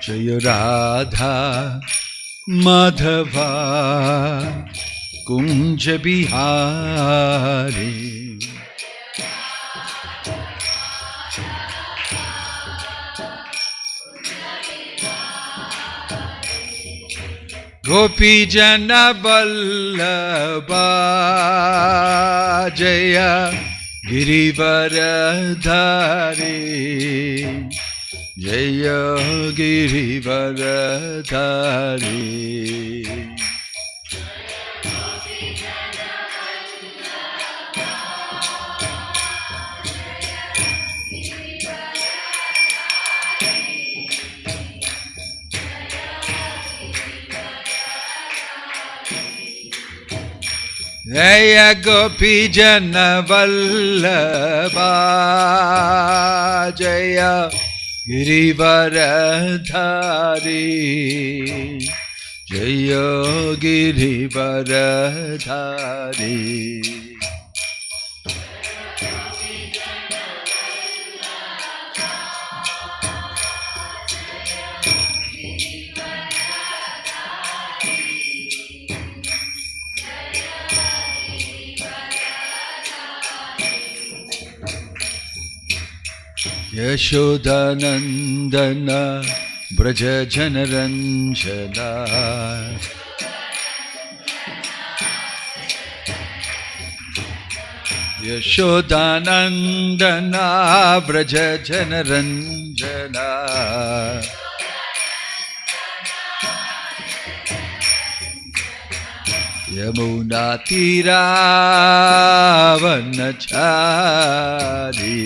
Jaya Radha Madhava Kunja Bihari. Gopi Jana Vallabha Jaya Girivaradhari Jaya Girivaradhari. Jaya Gopi Jana Vallabha Jaya Girivaradhari Jaya Girivaradhari. Yashodanandana Braja Janaranjana Yashodanandana Braja Janaranjana Yamuna Tira Vanachari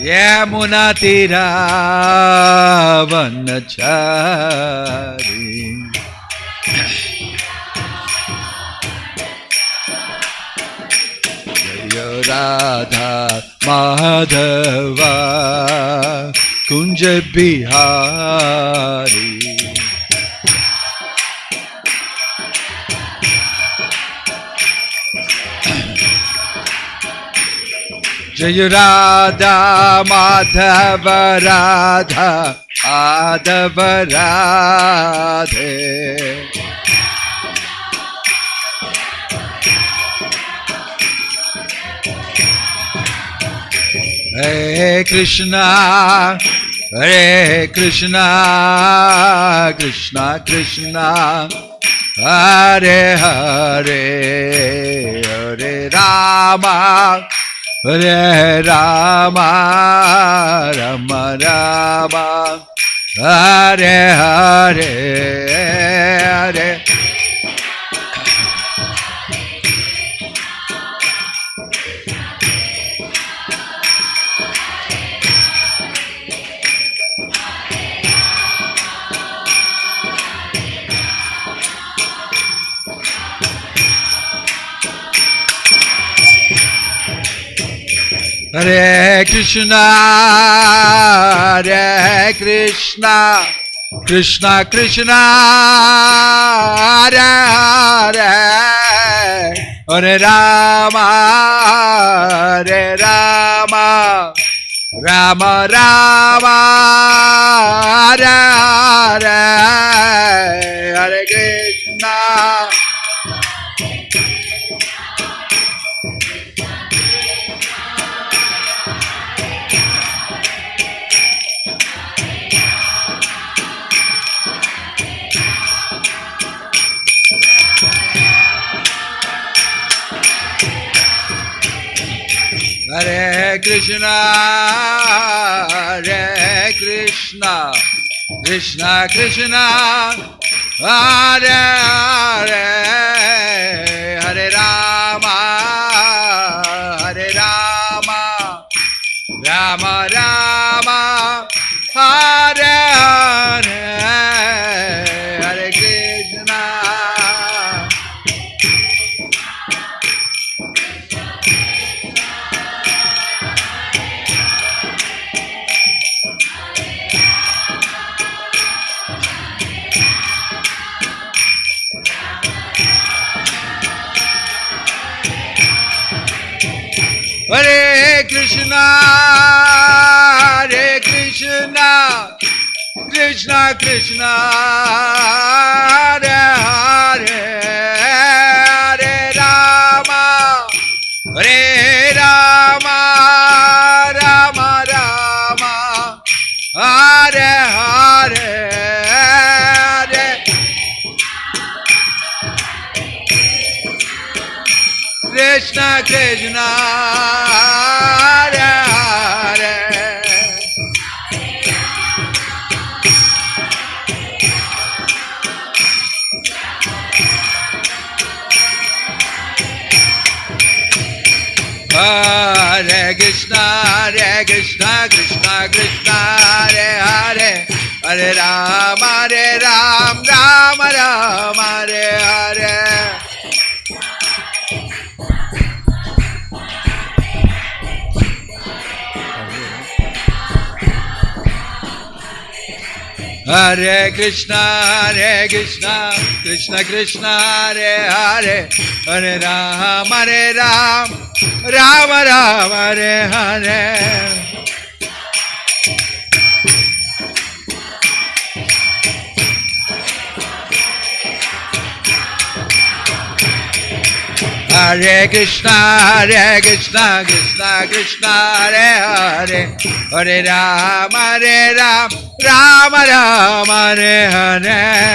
Yamuna Tira Vanachari. Jaya Radha Madhava Kunja Bihari. Jaya Radha Madhava Radha Madhava Radhe. Hare Krishna Hare Krishna Krishna Krishna Hare Hare Hare Rama Hare Rama Rama Rama Hare Hare Hare. Hare Krishna, Hare Krishna, Krishna Krishna, Hare Hare, Hare Rama, Hare Rama, Rama Rama, Hare Hare, Hare Krishna. Hare Krishna, Hare Krishna, Krishna Krishna, Hare Hare, Hare Rama, Hare Rama, Rama Rama, Hare Hare, Hare Krishna. Hare Krishna, Hare Krishna, Krishna Krishna, Hare Hare, Hare Rama, Hare Rama, Rama Rama, Hare Hare, Hare Krishna Krishna, Hare Hare. Hare Krishna, Hare Krishna, Krishna Krishna, Hare Hare, Hare Rama, Rama Rama, Hare Hare. Hare Krishna, Krishna Krishna, Hare Hare, Hare Rama, Rama Rama, Hare Hare. Hare Krishna, Krishna Krishna, Hare Hare, Hare Rama, Rama Rama, Hare Hare.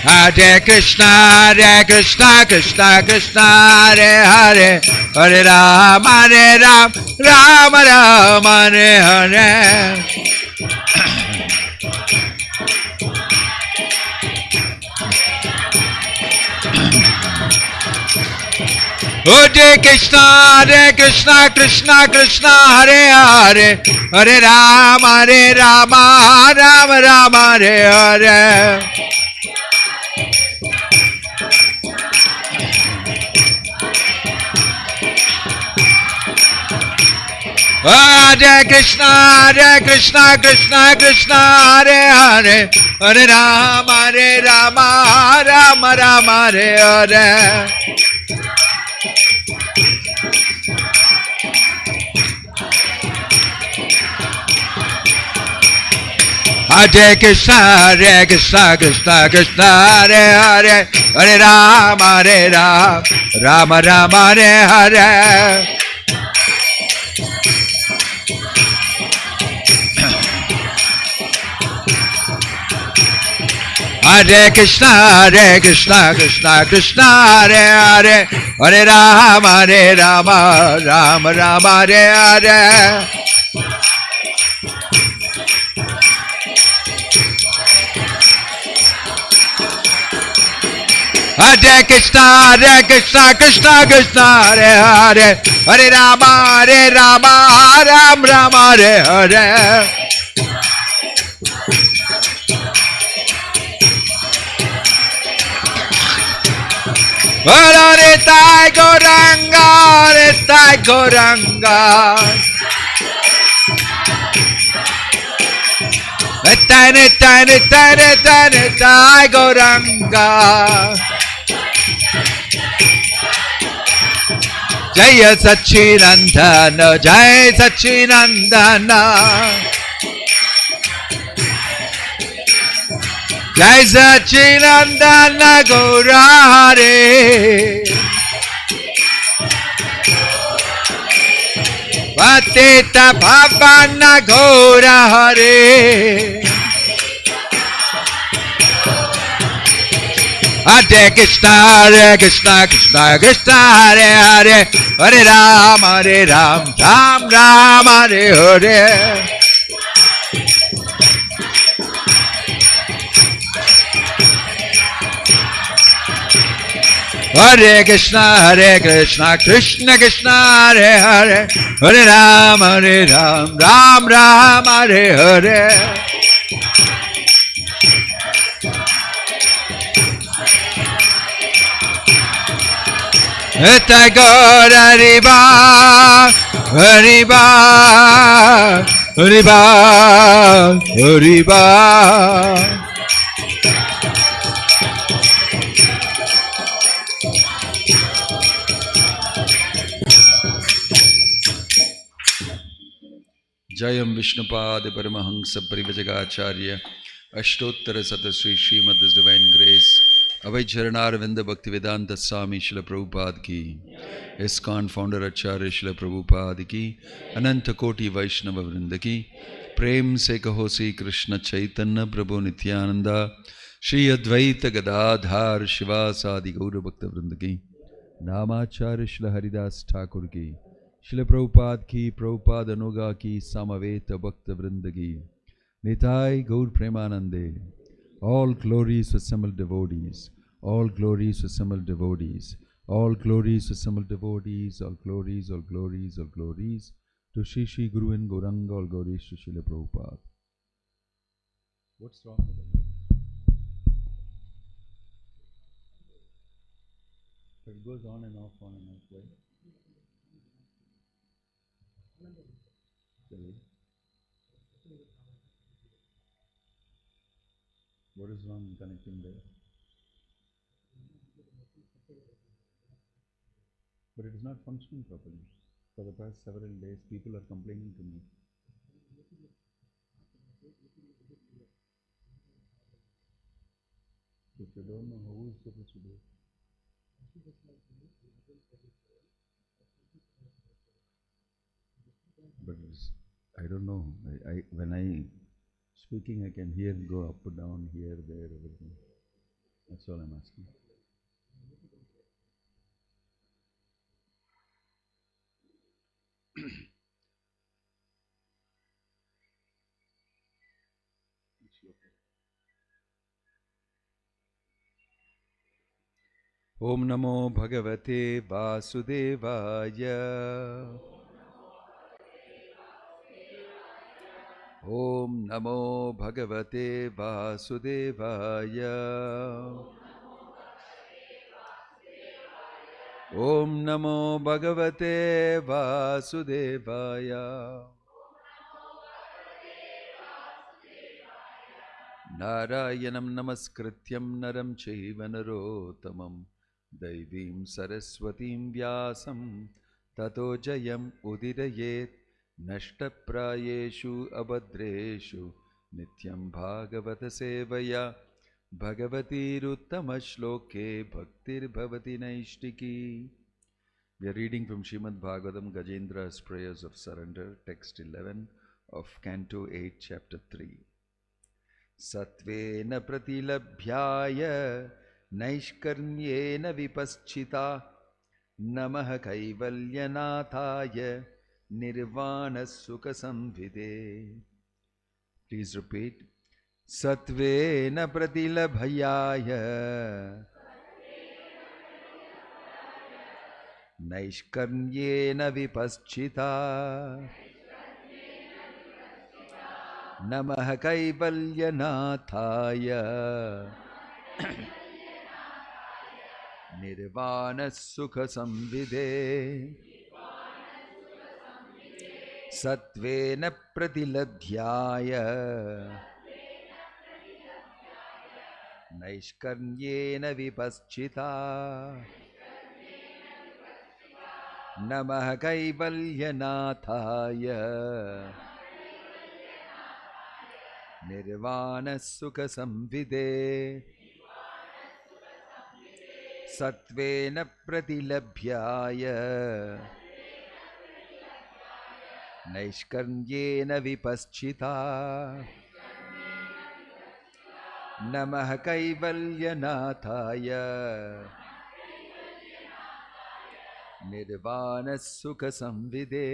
Hare Krishna, Krishna Krishna, Hare Hare, Hare Rama, Rama Rama, Hare Hare. Hare Krishna, Krishna Krishna, Hare Hare, Hare Rama, Rama Rama, Hare Hare. Hare Krishna, Krishna Krishna, Hare Hare, Hare Rama, Rama Rama, Hare Hare. Hare Krishna, Krishna Hare Hare, Hare Rama, Rama Rama, Hare Hare. Hare Krishna, Krishna Hare Hare, Hare Rama, Rama Rama, Hare Hare. Hare Krishna, Krishna Hare Hare, Hare Rama, Rama Hare Hare. Hare Tai Gauranga, Hare Tai Gauranga. Tai Gauranga. Jaya Sachinandana, Jai Sachinandana. Jai Sachinandana Gaura Hare. Patita Bhavana Gaura Hare. Hare Krishna, Krishna Hare Hare, Hare Rama, Rama Hare Hare. Hare Krishna, Krishna Hare Hare, Hare Rama, Rama Hare Hare. Eta Gaur Hariba, Hariba, Hariba. Jayam Vishnupad Paramahansa Parivajagacharya Ashtottara Satasri Srimad Divine Grace Avaicharanaravinda Bhaktivedanta Swami Srila Prabhupada ki ISKCON Founder Acharya Srila Prabhupada ki Ananta Koti Vaishnava Vrinda ki Prem Se Kaho Sri Krishna Chaitanya Prabhu Nityananda Shri Advaita Gadadhar Shivasadi Gaura Bhakta Vrinda ki Namacharya Srila Haridas Thakur ki Srila Prabhupada ki, Prabhupada Anuga ki, Samaveta Bhakta Vrinda ki, Nitai Gaur Premanande, all glories for assembled devotees, all glories for assembled devotees, all glories for assembled devotees, all glories, all glories, all glories, to Shri Shri Guru and Gauranga, all glories to Srila Prabhupada. What's wrong with it? It goes on and off, right? What is wrong in connecting there? But it is not functioning properly. For the past several days, people are complaining to me. If you don't know, who is supposed to do it? But I don't know. When I speaking, I can hear go up and down, here, there, everything. That's all I'm asking. Om Namo Bhagavate Vasudevaya. Om Namo Bhagavate Vasudevaya. Om Namo Bhagavate Vasudevaya. Narayanam Namaskrityam Naram Chaiva Narottamam Daivim Saraswatim Vyasam Tato Jayam Udirayet Nashtaprayeshu Abhadreshu Nityam Bhagavata Sevaya Bhagavati Ruttama-shloke Bhaktir Bhavati Naishtiki. We are reading from Srimad Bhagavatam Gajendra's Prayers of Surrender, text 11 of Canto 8, chapter 3. Satvena pratilabhyaya naishkarmyena vipaschita namaha kaivalyanathaya nirvana sukha samvide. Please repeat. Satvena pratilabhyaya naishkarmyena vipaschita Namaha Kaivalyanathaya Nirvana Sukha Samvide. Satvena Pratilabhyaya Naishkarmyena Vipaschita Namaha Kaivalyanathaya Nirvana Sukha Samvide. Satvena Pratilabhyaya Naishkarmyena Vipaschita Namaha Kaivalyanathaya Nirvana Sukha Samvide.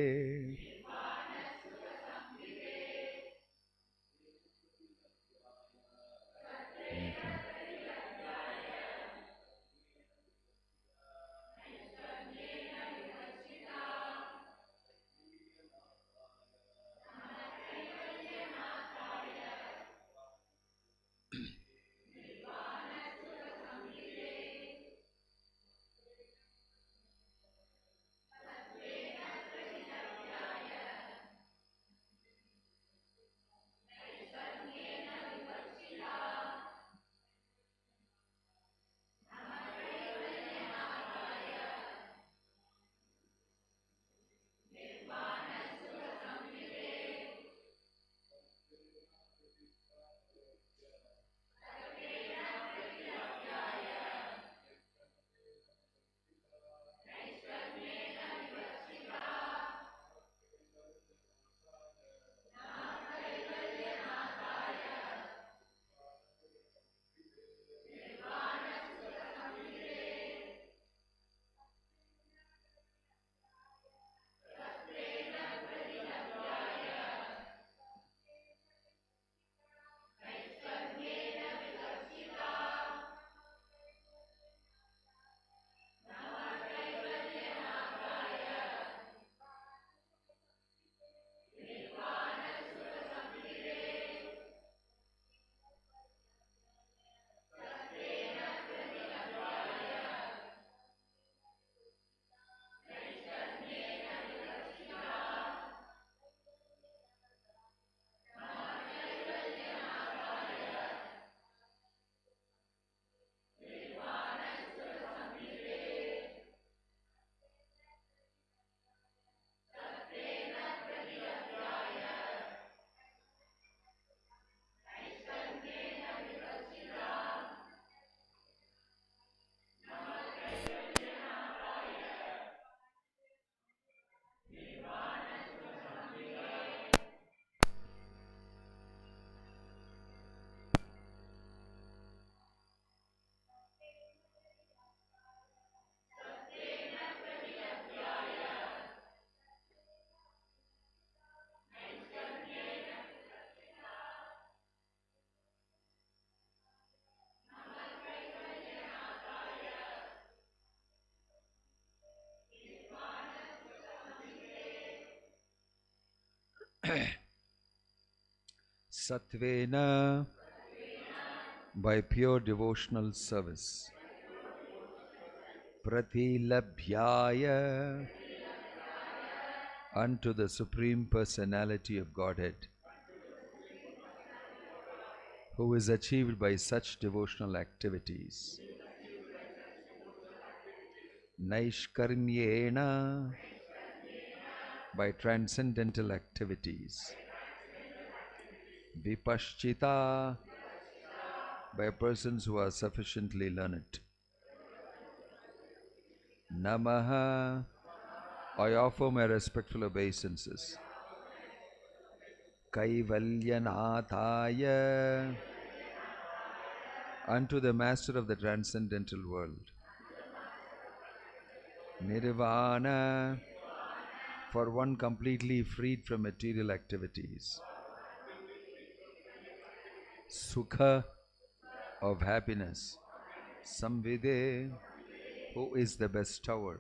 Satvena, by pure devotional service. Pratilabhyaya, unto the Supreme Personality of Godhead, who is achieved by such devotional activities. Naishkarmyena, by transcendental activities. Vipaschita, by persons who are sufficiently learned. Namaha, I offer my respectful obeisances. Kaivalyanathaya, unto the Master of the transcendental world. Nirvana, for one completely freed from material activities. Sukha, of happiness. Samvide, who is the bestower.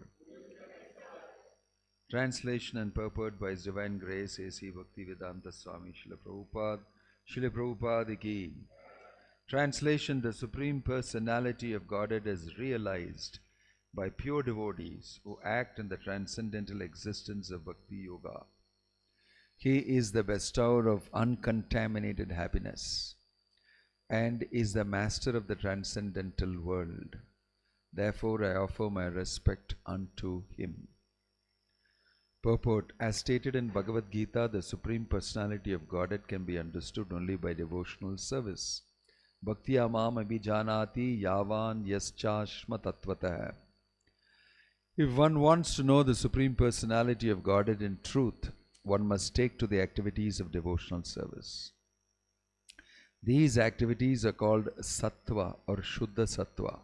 Translation and purport by His Divine Grace A.C. Bhaktivedanta Swami Srila Prabhupada ki. Translation: the Supreme Personality of Godhead is realized by pure devotees who act in the transcendental existence of Bhakti Yoga. He is the bestower of uncontaminated happiness and is the master of the transcendental world. Therefore, I offer my respect unto him. Purport: as stated in Bhagavad Gita, the Supreme Personality of Godhead can be understood only by devotional service. Bhakti amam abhijanati yavan yaschashma tatvatah. If one wants to know the Supreme Personality of Godhead in truth, one must take to the activities of devotional service. These activities are called sattva or shuddha sattva.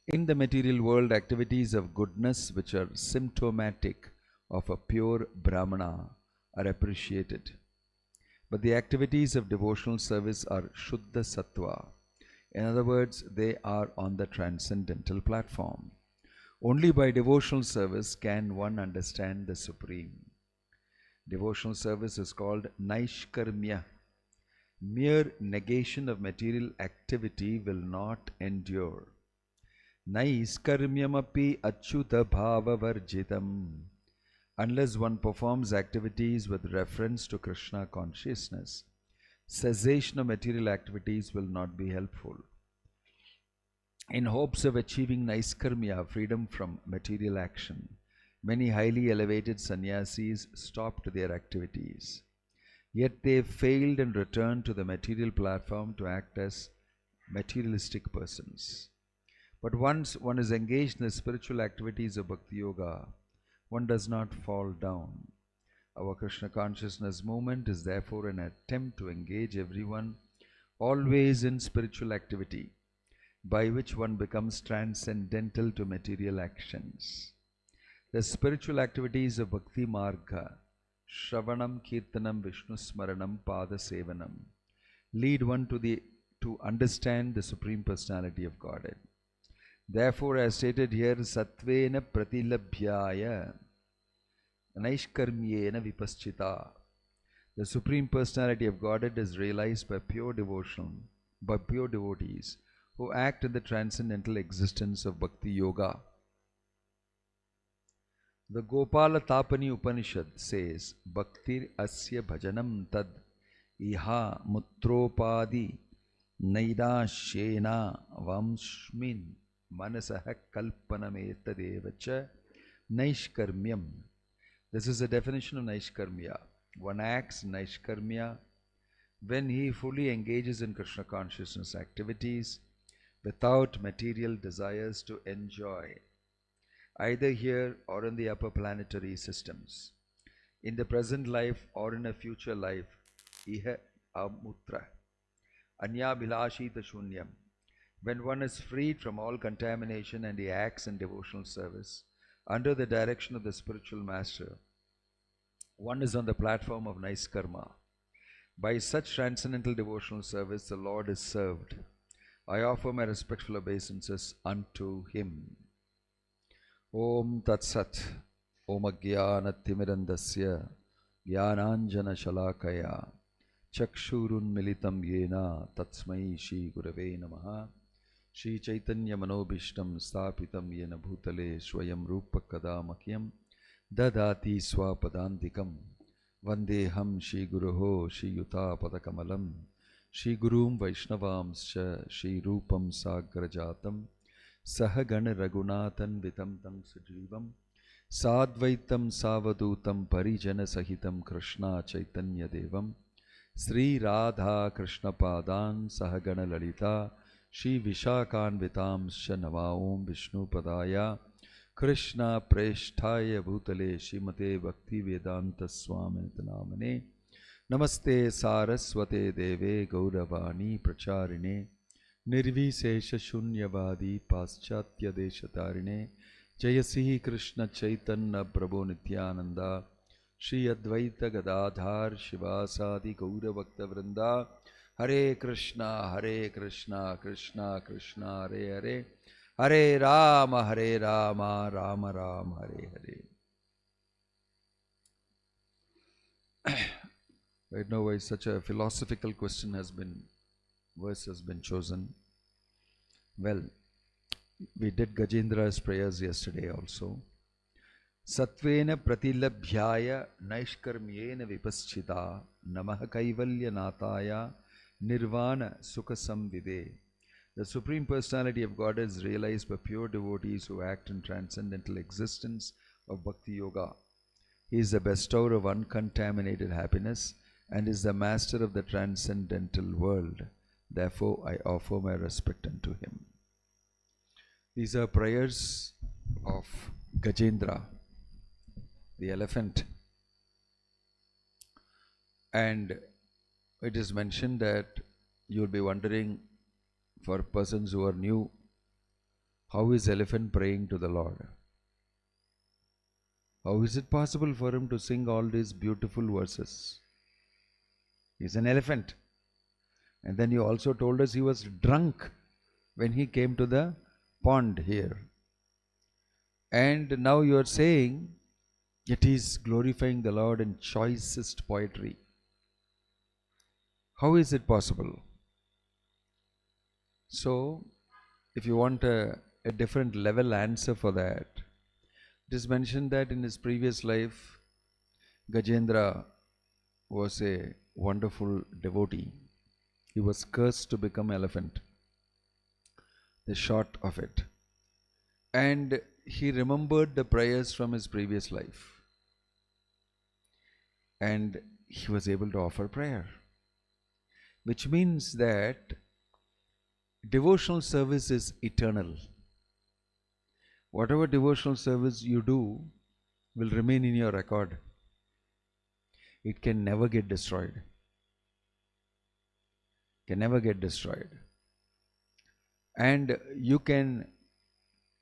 In the material world, activities of goodness which are symptomatic of a pure Brahmana are appreciated. But the activities of devotional service are shuddha sattva. In other words, they are on the transcendental platform. Only by devotional service can one understand the Supreme. Devotional service is called naishkarmya. Mere negation of material activity will not endure. Naiskarmyamapi achyuta bhava varjitam. Unless one performs activities with reference to Krishna consciousness, cessation of material activities will not be helpful. In hopes of achieving naiskarmya, freedom from material action, many highly elevated sannyasis stopped their activities. Yet they failed and returned to the material platform to act as materialistic persons. But once one is engaged in the spiritual activities of Bhakti Yoga, one does not fall down. Our Krishna consciousness movement is therefore an attempt to engage everyone always in spiritual activity, by which one becomes transcendental to material actions. The spiritual activities of Bhakti Marga, Shravanam, Kirtanam, Vishnu Smaranam, Pada Sevanam, lead one to understand the Supreme Personality of Godhead. Therefore, as stated here, Satvena Pratilabhyaya, Naishkarmyena Vipaschita. The Supreme Personality of Godhead is realized by pure devotion, by pure devotees who act in the transcendental existence of Bhakti Yoga. The Gopala Tapani Upanishad says, Bhaktir asya bhajanam tad iha mutropadi naidashena vamshmin manasaha kalpanametadeva naishkarmyam. This is a definition of naishkarmya. One acts naishkarmya when he fully engages in Krishna consciousness activities without material desires to enjoy, either here or in the upper planetary systems, in the present life or in a future life. Iha amutra anyabhilashita shunyam. When one is freed from all contamination and he acts in devotional service under the direction of the spiritual master, one is on the platform of nice karma. By such transcendental devotional service, the Lord is served. I offer my respectful obeisances unto him. Om Tat Sat. Om Ajnana Timirandasya Jnananjana Shalakaya Chakshurunmilitam yena tatsmai Shri Gurave Namaha. Shri Chaitanya Manobishtam Sthapitam Yena Bhutale Swayam Rupa Kadamakyam Dadati Swapadantikam Vandeham Shri Guruho Shri Yuta Padakamalam Shri Gurum Vaishnavamscha Shri Rupam Sagrajatam Sahagana Raghunathan Vitam Tam Sujivam Sadvaitam Savadutam Parijana Sahitam Krishna Chaitanya Devam Sri Radha Krishna Padan Sahagana Lalita Shri Vishakan Vitamscha Navaom Vishnu Padaya Krishna Preshtaya Bhutale Shrimate Bhakti Vedanta Swami Namane Namaste Saraswate Deve Gauravani Pracharine Nirvisesha Shunyavadi Paschatya Deshatarine Jayasi Krishna Chaitanya Prabhu Nityananda Shri Advaita Gadadhar Shivasadi Gaura Bhakta Vrinda Hare Krishna, Krishna Krishna, Hare Hare, Hare Rama, Rama Rama, Hare Hare. Right now, why such a philosophical verse has been chosen. Well, we did Gajendra's prayers yesterday also. Satvena pratilabhyaya naishkarmyena vipaschita namaha kaivalya nataya Nirvana Sukha Samvide. The Supreme Personality of God is realized by pure devotees who act in transcendental existence of Bhakti Yoga. He is the bestower of uncontaminated happiness and is the master of the transcendental world. Therefore, I offer my respect unto him. These are prayers of Gajendra, the elephant. And it is mentioned that you will be wondering, for persons who are new, how is elephant praying to the Lord? How is it possible for him to sing all these beautiful verses? He is an elephant. And then you also told us he was drunk when he came to the pond here. And now you are saying that he is glorifying the Lord in choicest poetry. How is it possible? So, if you want a different level answer for that, it is mentioned that in his previous life, Gajendra was a wonderful devotee. He was cursed to become elephant, the short of it. And he remembered the prayers from his previous life. And he was able to offer prayer. Which means that devotional service is eternal. Whatever devotional service you do will remain in your record. It can never get destroyed. Can never get destroyed. And you can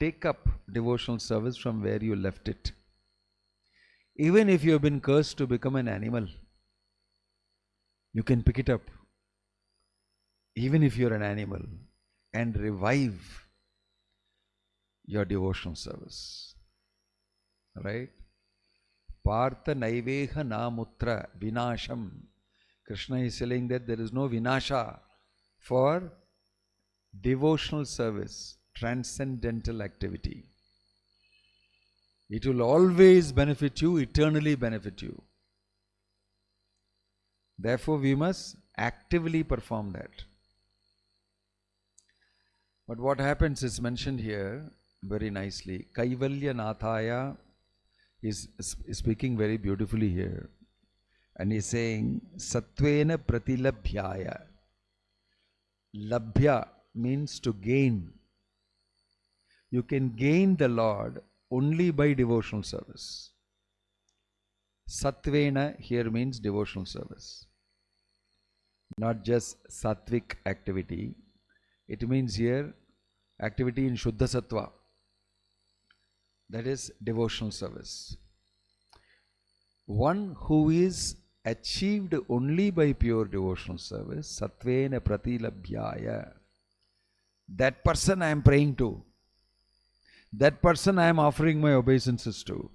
take up devotional service from where you left it. Even if you have been cursed to become an animal, you can pick it up. Even if you are an animal, and revive your devotional service. Right? Partha naiveha namutra vinasham. Krishna is saying that there is no vinasha for devotional service, transcendental activity. It will always benefit you, eternally benefit you. Therefore, we must actively perform that. But what happens is mentioned here very nicely. Kaivalya Nathaya is speaking very beautifully here. And he is saying, Satvena Pratilabhyaya. Labhya means to gain. You can gain the Lord only by devotional service. Satvena here means devotional service. Not just sattvic activity. It means here activity in Shuddha Sattva. That is devotional service. One who is achieved only by pure devotional service, Satvena Pratilabhyaya. That person I am praying to. That person I am offering my obeisances to.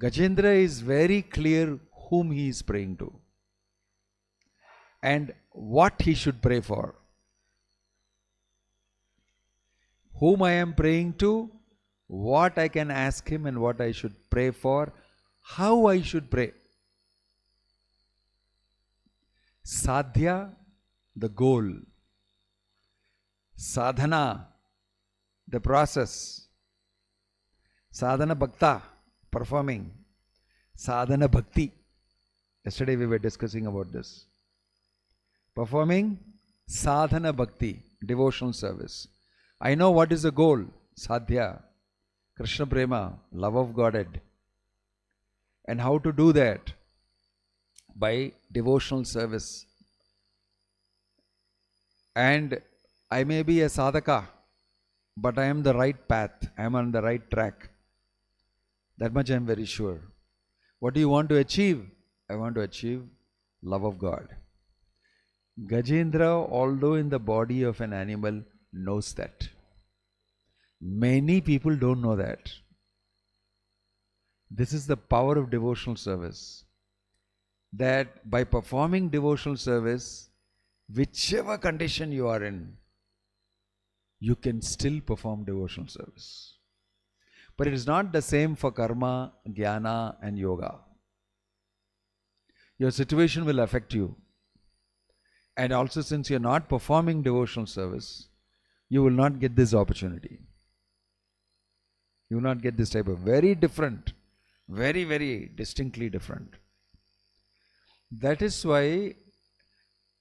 Gajendra is very clear whom he is praying to. and what he should pray for. Whom I am praying to, what I can ask him and what I should pray for, how I should pray. Sadhya, the goal. Sadhana, the process. Sadhana bhakta, performing. Sadhana bhakti. Yesterday we were discussing about this. Performing sadhana bhakti, devotional service. I know what is the goal. Sadhya, Krishna prema, love of Godhead. And how to do that? By devotional service. And I may be a sadhaka, but I am the right path. I am on the right track. That much I am very sure. What do you want to achieve? I want to achieve love of God. Gajendra, although in the body of an animal, knows that. Many people don't know that. This is the power of devotional service. That by performing devotional service, whichever condition you are in, you can still perform devotional service. But it is not the same for karma, jnana and yoga. Your situation will affect you. And also, since you are not performing devotional service, you will not get this opportunity. You will not get this type of very different, very, very distinctly different. That is why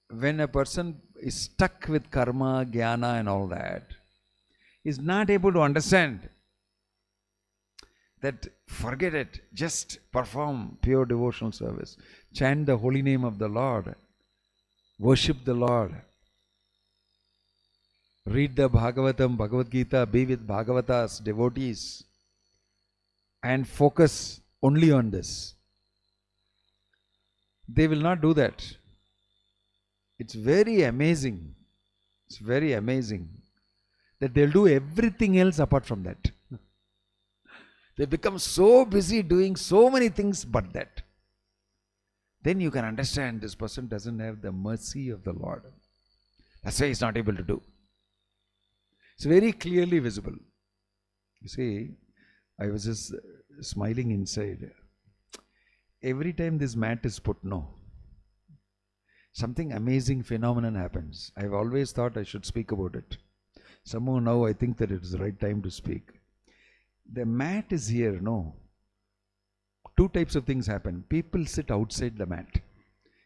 when a person is stuck with karma, jnana and all that, is not able to understand that, forget it, just perform pure devotional service. Chant the holy name of the Lord. Worship the Lord. Read the Bhagavad Gita, be with Bhagavatas, devotees, and focus only on this. They will not do that. It's very amazing. It's very amazing that they'll do everything else apart from that. They become so busy doing so many things but that. Then you can understand this person doesn't have the mercy of the Lord. That's why he's not able to do. It's very clearly visible. You see, I was just smiling inside. Every time this mat is put, something amazing phenomenon happens. I've always thought I should speak about it. Somehow now I think that it is the right time to speak. The mat is here, Two types of things happen. People sit outside the mat.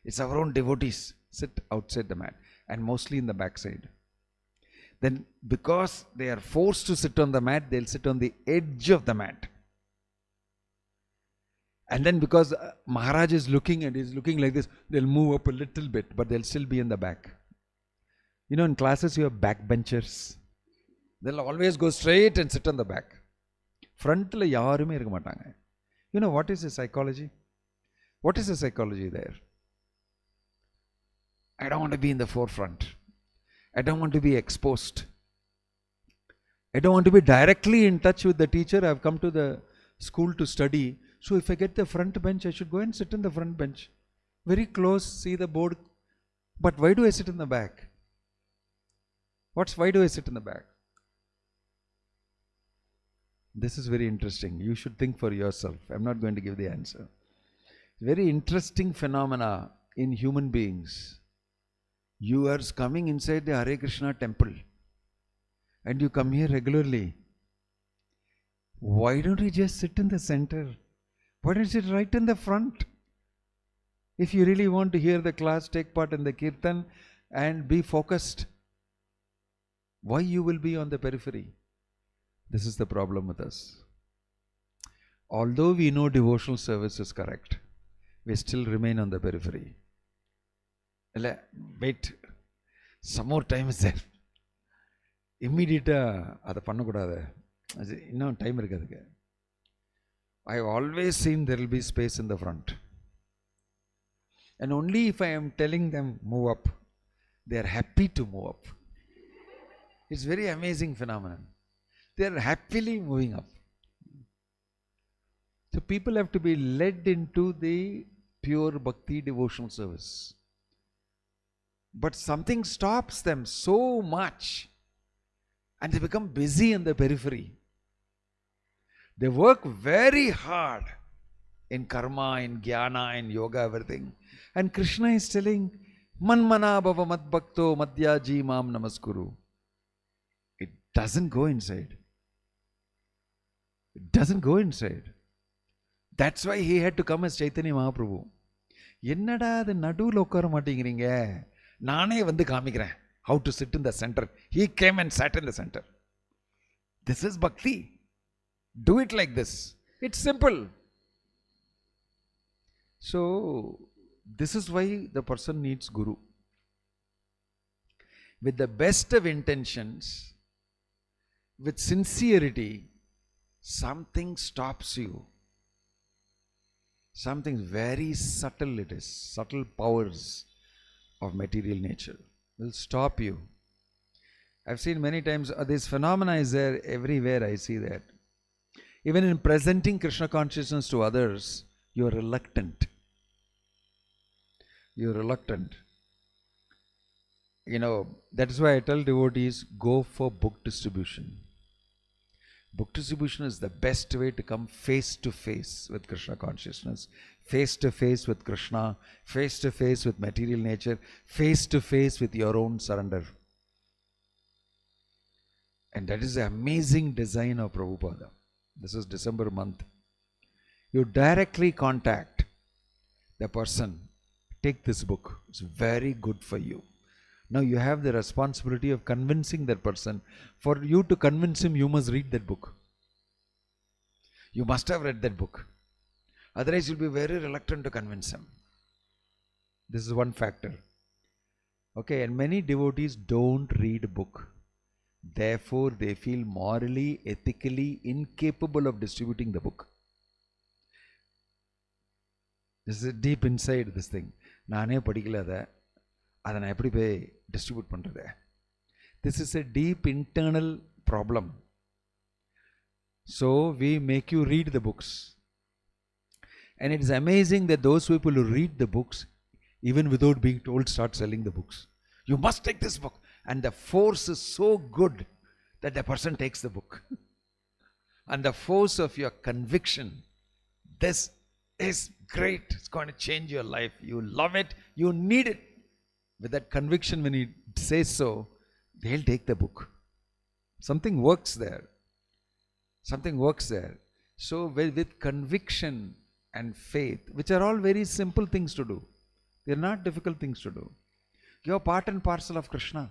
It's our own devotees sit outside the mat and mostly in the backside. Then because they are forced to sit on the mat, they'll sit on the edge of the mat. And then because Maharaj is looking and he's looking like this, they'll move up a little bit, but they'll still be in the back. In classes you have backbenchers. They'll always go straight and sit on the back. Front la yarume irukka maatanga. What is the psychology? What is the psychology there? I don't want to be in the forefront. I don't want to be exposed. I don't want to be directly in touch with the teacher. I've come to the school to study. So if I get the front bench, I should go and sit in the front bench. Very close, see the board. But why do I sit in the back? Why do I sit in the back? This is very interesting. You should think for yourself. I'm not going to give the answer. Very interesting phenomena in human beings. You are coming inside the Hare Krishna temple and you come here regularly. Why don't you just sit in the center? Why don't you sit right in the front? If you really want to hear the class, take part in the Kirtan and be focused. Why you will be on the periphery? This is the problem with us. Although we know devotional service is correct, we still remain on the periphery. Wait, some more time is there. Immediate அதை பண்ணக்கூடாது. இன்னும் time இருக்குதுக்கு. I have always seen there will be space in the front. And only if I am telling them move up, they are happy to move up. It's very amazing phenomenon. They are happily moving up. So people have to be led into the pure bhakti devotional service. But something stops them so much, and they become busy in the periphery. They work very hard in karma, in jnana, in yoga, everything. And Krishna is telling, Manmana bhava mad bhakto madhyaji mam namaskuru. It doesn't go inside. It doesn't go inside. That's why he had to come as Chaitanya Mahaprabhu. என்னடா அது நடுவில் உட்கார மாட்டேங்கிறீங்க, நானே வந்து காமிக்கிறேன் how to sit in the center. He came and sat in the center. This is bhakti. Do it like this. It's simple. So this is why the person needs guru. With the best of intentions, with sincerity, something stops you. Something very subtle it is. Subtle powers of material nature will stop you. I've seen many times, this phenomena is there everywhere. I see that. Even in presenting Krishna consciousness to others, you are reluctant. You are reluctant. You know, that is why I tell devotees, go for book distribution. Book distribution is the best way to come face to face with Krishna consciousness, face to face with Krishna, face to face with material nature, face to face with your own surrender. And that is the amazing design of Prabhupada. This is December month. You directly contact the person. Take this book. It's very good for you. Now you have the responsibility of convincing that person. For you to convince him, you must read that book. You must have read that book. Otherwise you'll be very reluctant to convince him. This is one factor. Okay, and many devotees don't read a book. Therefore they feel morally, ethically incapable of distributing the book. This is deep inside this thing. நானே படிக்கல அதை நான் எப்படி போய் distribute பண்ணுறது? This is a deep internal problem. So we make you read the books. And it is amazing that those people who read the books, even without being told, start selling the books. You must take this book. And the force is so good that the person takes the book. And the force of your conviction, this is great, it's going to change your life. You love it, you need it. With that conviction, when he says so, they'll take the book. Something works there. Something works there. So with conviction and faith, which are all very simple things to do, they're not difficult things to do. You're part and parcel of Krishna.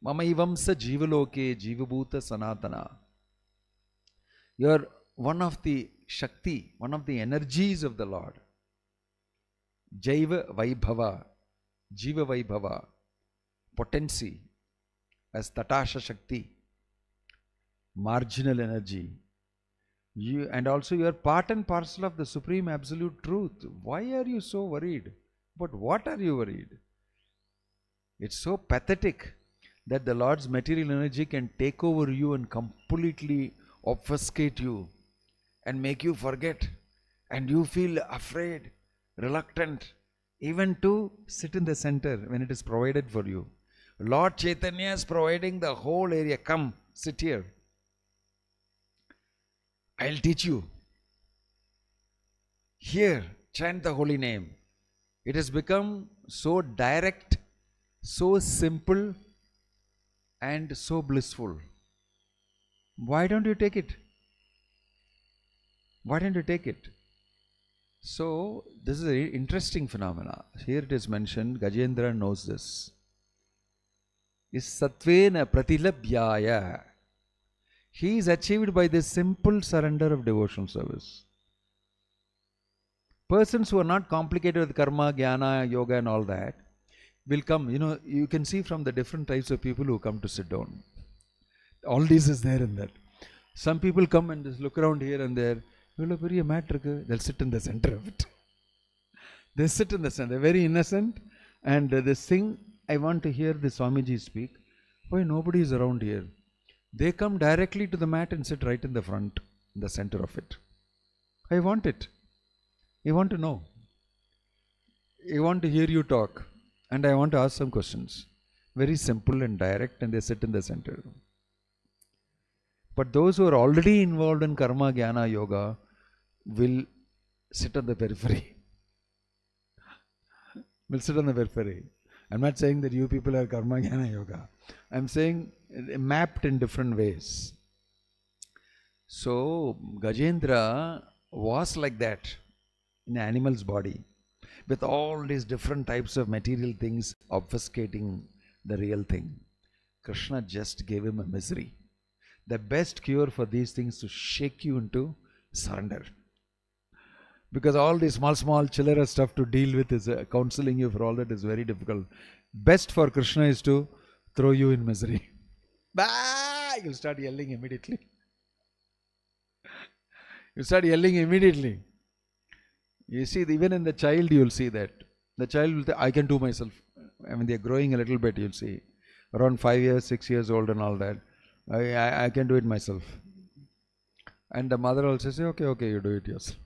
Mamaivamsa jivaloke jivabhuta sanatana. You're one of the Shakti, one of the energies of the Lord. Jaiva Vaibhava, Jiva Vaibhava, potency as Tatasha Shakti, marginal energy. You, and also you are part and parcel of the Supreme Absolute Truth. Why are you so worried? But what are you worried? It's so pathetic that the Lord's material energy can take over you and completely obfuscate you and make you forget, and you feel afraid, reluctant, even to sit in the center when it is provided for you. Lord Chaitanya is providing the whole area. Come, sit here. I'll teach you. Here, chant the holy name. It has become so direct, so simple, and so blissful. Why don't you take it? Why don't you take it? So, this is an interesting phenomena. Here it is mentioned, Gajendra knows this. Is satvena pratilabhyaya. He is achieved by this simple surrender of devotional service. Persons who are not complicated with karma, jnana, yoga and all that will come. You know, you can see from the different types of people who come to sit down. All this is there in that. Some people come and just look around here and there. They'll sit in the center of it. They sit in the center, very innocent, and they sing. I want to hear the Swamiji speak. Why nobody is around here? They come directly to the mat and sit right in the front, in the center of it. I want it. I want to know. I want to hear you talk. And I want to ask some questions. Very simple and direct, and they sit in the center. But those who are already involved in karma, jnana, yoga will sit on the periphery. Will sit on the periphery. I'm not saying that you people are karma, jnana, yoga. I'm saying mapped in different ways. So Gajendra was like that in an animal's body, with all these different types of material things obfuscating the real thing. Krishna just gave him a misery. The best cure for these things to shake you into surrender. Because all this small chillera stuff to deal with is counseling you for all that is very difficult. Best for Krishna is to throw you in misery. Bah! You start yelling immediately. You start yelling immediately. You see, even in the child, you'll see that. The child will say, I can do myself. I mean, they're growing a little bit, you'll see. Around 5 years, 6 years old and all that. I can do it myself. And the mother also says, okay, you do it yourself.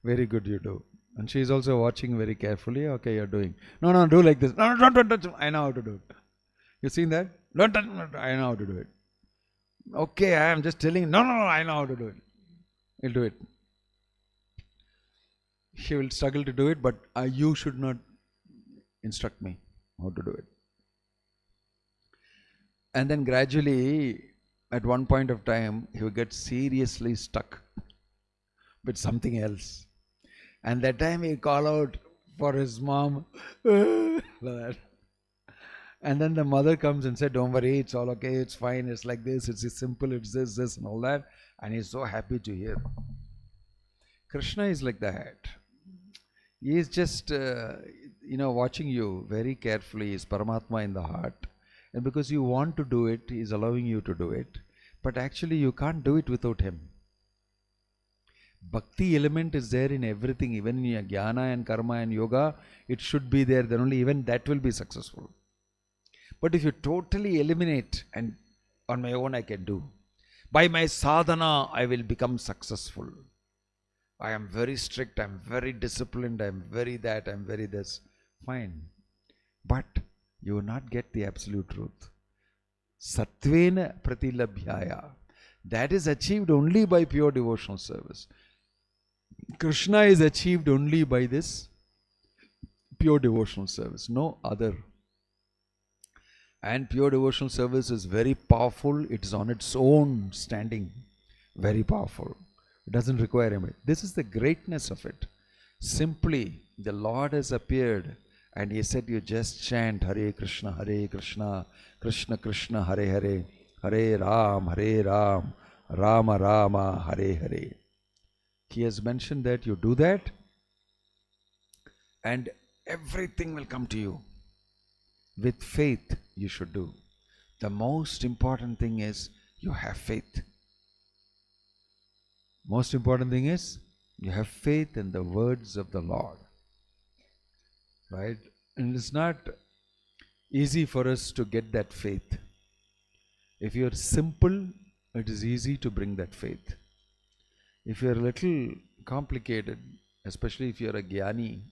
Very good, you do. And she is also watching very carefully. Okay, you're doing. No, do like this. No, don't touch. I know how to do it. You seen that? Don't touch. I know how to do it. Okay, I am just telling. No, I know how to do it. He'll do it. She will struggle to do it, but you should not instruct me how to do it. And then gradually, at one point of time, he will get seriously stuck with something else. And that time he call out for his mom. And then the mother comes and said, don't worry, it's all okay, it's fine, it's like this, it's simple, it's this and all that. And he's so happy to hear. Krishna is like that. He is just, watching you very carefully. He is Paramatma in the heart. And because you want to do it, he is allowing you to do it. But actually you can't do it without him. Bhakti element is there in everything, even in your jnana and karma and yoga, it should be there, then only even that will be successful. But if you totally eliminate, and on my own I can do, by my sadhana I will become successful. I am very strict, I am very disciplined, I am very that, I am very this. Fine. But you will not get the absolute truth. Satvena pratilabhyaya. That is achieved only by pure devotional service. Krishna is achieved only by this pure devotional service, no other. And pure devotional service is very powerful. It is on its own standing. Very powerful. It doesn't require him. This is the greatness of it. Simply, the Lord has appeared and he said, you just chant Hare Krishna, Krishna Krishna, Hare Hare, Hare Ram, Rama Rama, Hare Hare. He has mentioned that you do that and everything will come to you. With faith you should do. The most important thing is you have faith. Most important thing is you have faith in the words of the Lord. Right? And it's not easy for us to get that faith. If you are simple, it is easy to bring that faith. If you are a little complicated, especially if you are a jnani,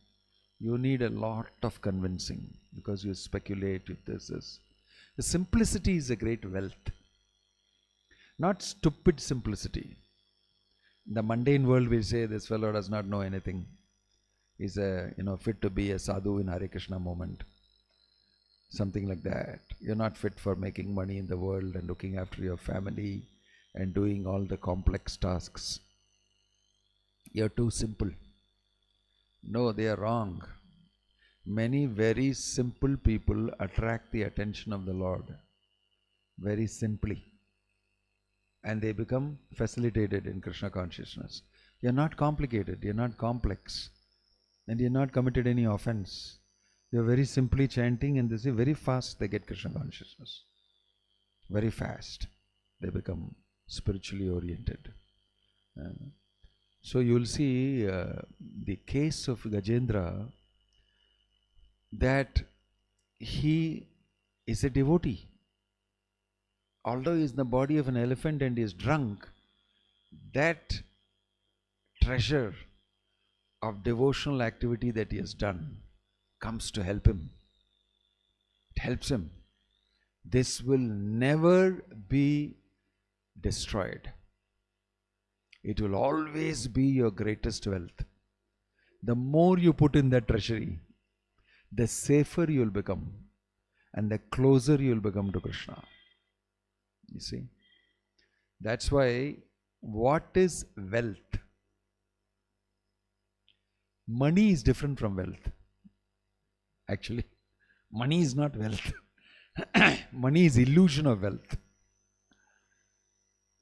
you need a lot of convincing because you speculate with this. The simplicity is a great wealth. Not stupid simplicity. In the mundane world we say this fellow does not know anything. He's fit to be a sadhu in Hare Krishna moment. Something like that. You're not fit for making money in the world and looking after your family and doing all the complex tasks. You're too simple. No, they are wrong. Many very simple people attract the attention of the Lord. Very simply. And they become facilitated in Krishna consciousness. You're not complicated, you're not complex. And you're not committed any offense. You're very simply chanting and they say very fast they get Krishna consciousness. Very fast. They become spiritually oriented. So you will see the case of Gajendra, that he is a devotee. Although he is in the body of an elephant and he is drunk, that treasure of devotional activity that he has done comes to help him. It helps him. This will never be destroyed. It will always be your greatest wealth. The more you put in that treasury, the safer you will become and the closer you will become to Krishna. You see? That's why, what is wealth? Money is different from wealth. Actually, money is not wealth. Money is illusion of wealth.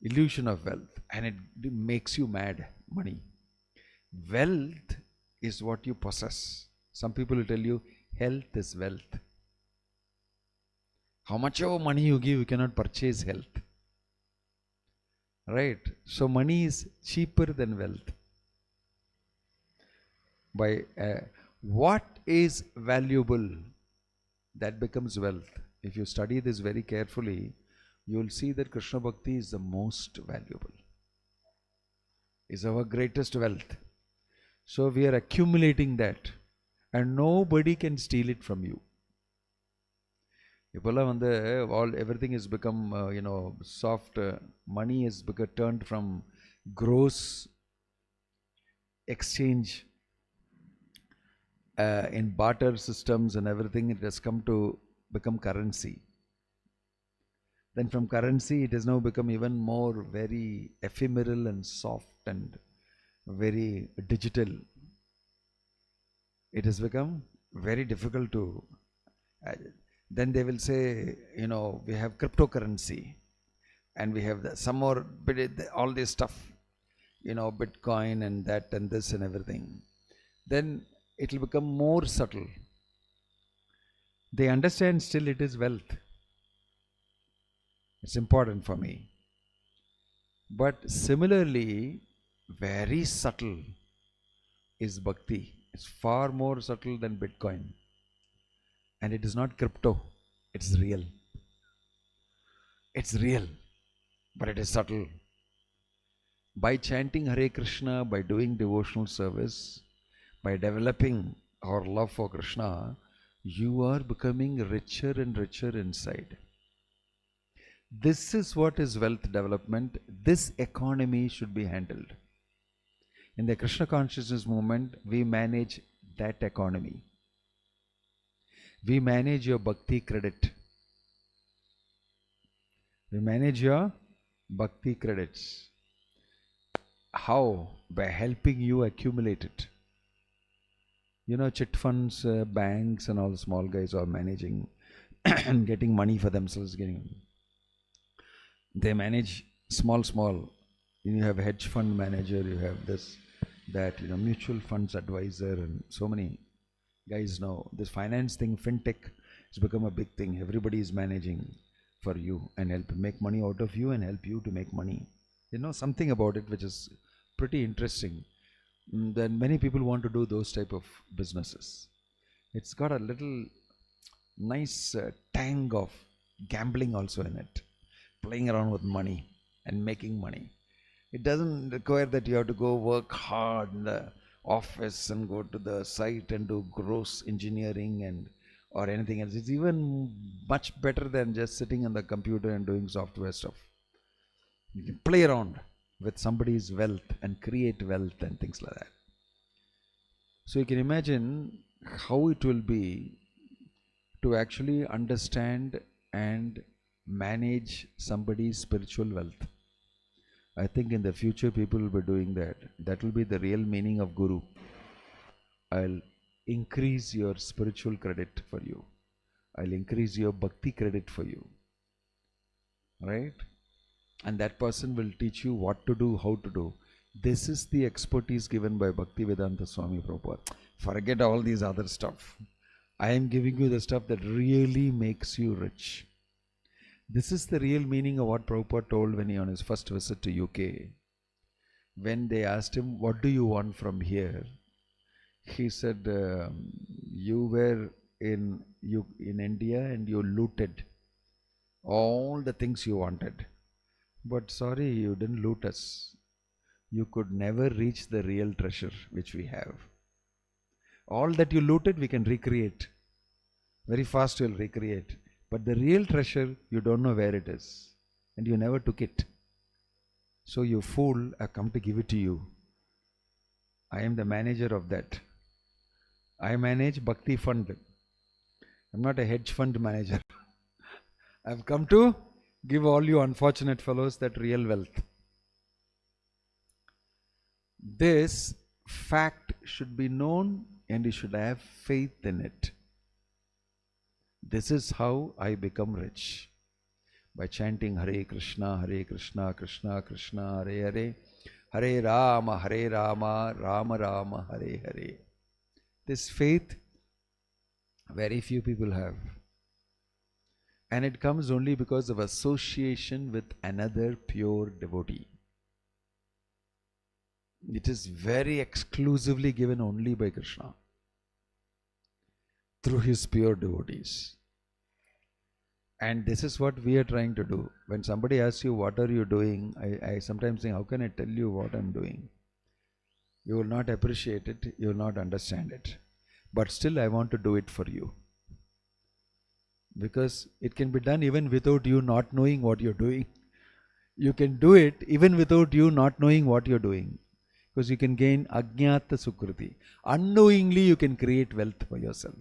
Illusion of wealth. And it makes you mad, money. Wealth is what you possess. Some people will tell you, health is wealth. How much of money you give, you cannot purchase health. Right? So money is cheaper than wealth. By what is valuable, that becomes wealth. If you study this very carefully, you will see that Krishna Bhakti is the most valuable. Is our greatest wealth. So we are accumulating that, and nobody can steal it from you. Everything has become, soft. Money has become turned from gross exchange in barter systems and everything. It has come to become currency. Then from currency, it has now become even more very ephemeral and soft and very digital. It has become very difficult to. Then they will say, we have cryptocurrency, and we have some more, all this stuff, Bitcoin and that and this and everything. Then it will become more subtle. They understand still it is wealth. It's important for me. But similarly, very subtle is Bhakti. It's far more subtle than Bitcoin. And it is not crypto, it's real. It's real, but it is subtle. By chanting Hare Krishna, by doing devotional service, by developing our love for Krishna, you are becoming richer and richer inside. This is what is wealth development. This economy should be handled. In the Krishna consciousness movement, we manage that economy. We manage your Bhakti credit. We manage your Bhakti credits. How? By helping you accumulate it. Chit funds, banks and all the small guys are managing and getting money for themselves. They manage small. You have hedge fund manager, you have this, that, mutual funds advisor, and so many guys now. This finance thing, fintech, has become a big thing. Everybody is managing for you and help make money out of you and help you to make money. Something about it which is pretty interesting. Then many people want to do those type of businesses. It's got a little nice tang of gambling also in it. Playing around with money and making money. It doesn't require that you have to go work hard in the office and go to the site and do gross engineering or anything else. It's even much better than just sitting on the computer and doing software stuff. You can play around with somebody's wealth and create wealth and things like that. So you can imagine how it will be to actually understand and manage somebody's spiritual wealth. I think in the future people will be doing that. That will be the real meaning of Guru. I'll increase your spiritual credit for you. I'll increase your Bhakti credit for you. Right? And that person will teach you what to do, how to do. This is the expertise given by Bhaktivedanta Swami Prabhupada. Forget all these other stuff. I am giving you the stuff that really makes you rich. This is the real meaning of what Prabhupada told when he on his first visit to UK. When they asked him, what do you want from here? He said, you were in India and you looted all the things you wanted. But sorry, you didn't loot us. You could never reach the real treasure which we have. All that you looted, we can recreate. Very fast you'll recreate. But the real treasure, you don't know where it is. And you never took it. So you fool, I've come to give it to you. I am the manager of that. I manage Bhakti Fund. I'm not a hedge fund manager. I've come to give all you unfortunate fellows that real wealth. This fact should be known and you should have faith in it. This is how I become rich. By chanting Hare Krishna, Krishna Krishna, Hare Hare, Hare Rama, Rama Rama, Hare Hare. This faith, very few people have. And it comes only because of association with another pure devotee. It is very exclusively given only by Krishna through his pure devotees. And this is what we are trying to do. When somebody asks you, what are you doing? I sometimes think, how can I tell you what I'm doing? You will not appreciate it, you will not understand it. But still I want to do it for you. Because it can be done even without you not knowing what you're doing. You can do it even without you not knowing what you're doing. Because you can gain Ajnata Sukriti. Unknowingly you can create wealth for yourself.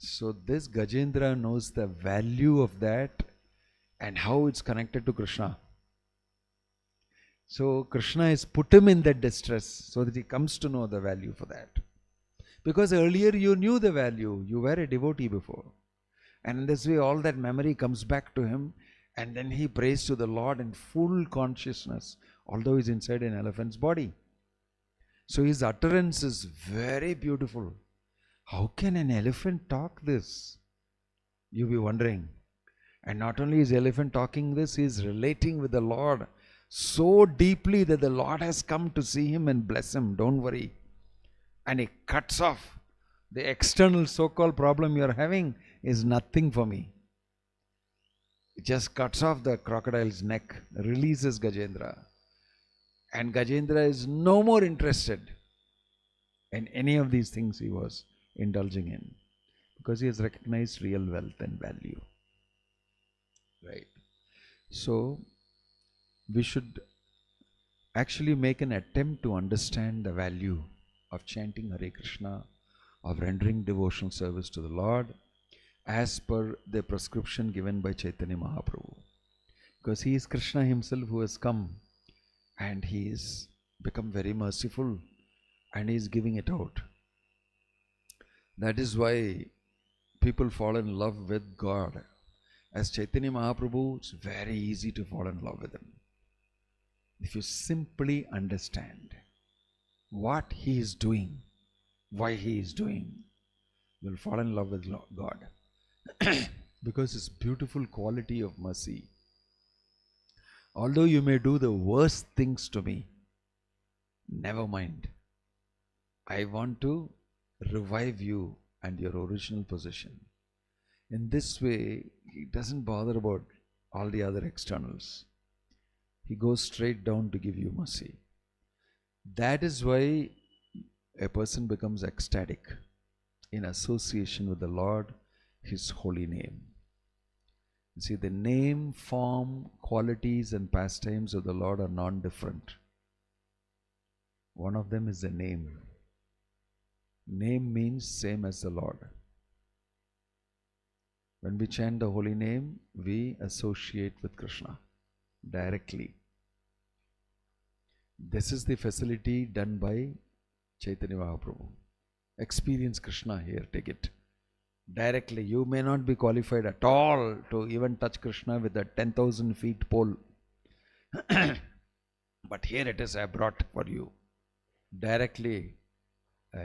So this Gajendra knows the value of that and how it's connected to Krishna. So Krishna has put him in that distress so that he comes to know the value for that. Because earlier you knew the value, you were a devotee before. And in this way all that memory comes back to him and then he prays to the Lord in full consciousness, although he's inside an elephant's body. So his utterance is very beautiful. How can an elephant talk this? You'll be wondering. And not only is the elephant talking this, he is relating with the Lord so deeply that the Lord has come to see him and bless him. Don't worry. And he cuts off. The external so-called problem you are having is nothing for me. It just cuts off the crocodile's neck, releases Gajendra. And Gajendra is no more interested in any of these things he was indulging in. Because he has recognized real wealth and value. Right. So, we should actually make an attempt to understand the value of chanting Hare Krishna, of rendering devotional service to the Lord as per the prescription given by Chaitanya Mahaprabhu. Because he is Krishna himself who has come and he is become very merciful and he is giving it out. That is why people fall in love with God. As Chaitanya Mahaprabhu, it's very easy to fall in love with him. If you simply understand what he is doing, why he is doing, you'll fall in love with God. Because his beautiful quality of mercy. Although you may do the worst things to me, never mind. I want to revive you and your original position. In this way, he doesn't bother about all the other externals. He goes straight down to give you mercy. That is why a person becomes ecstatic in association with the Lord, his holy name. You see, the name, form, qualities and pastimes of the Lord are non-different. One of them is the name. Name means same as the Lord. When we chant the holy name, we associate with Krishna directly. This is the facility done by Chaitanya Mahaprabhu. Experience Krishna here, take it. Directly. You may not be qualified at all to even touch Krishna with a 10,000 feet pole. But here it is, I brought for you. Directly,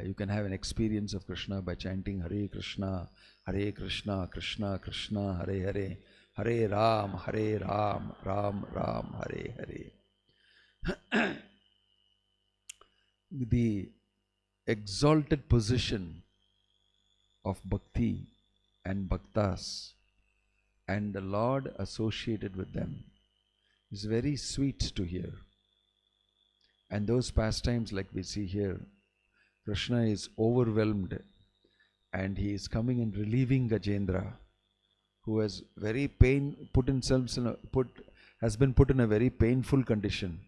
you can have an experience of Krishna by chanting Hare Krishna, Krishna Krishna, Hare Hare, Hare Ram, Ram Ram, Hare Hare. The exalted position of Bhakti and Bhaktas and the Lord associated with them is very sweet to hear. And those pastimes like we see here, Krishna is overwhelmed and he is coming and relieving Gajendra, who has very has been put in a very painful condition,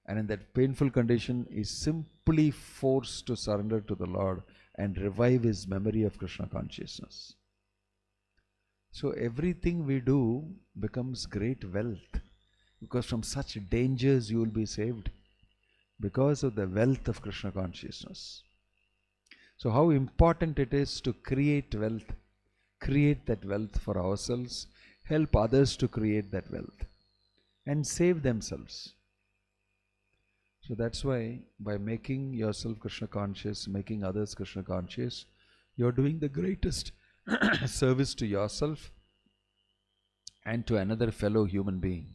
and in that painful condition is simply forced to surrender to the Lord and revive his memory of Krishna consciousness. So everything we do becomes great wealth, because from such dangers you will be saved because of the wealth of Krishna consciousness. So how important it is to create wealth, create that wealth for ourselves, help others to create that wealth and save themselves. So that's why by making yourself Krishna conscious, making others Krishna conscious, you're doing the greatest service to yourself and to another fellow human being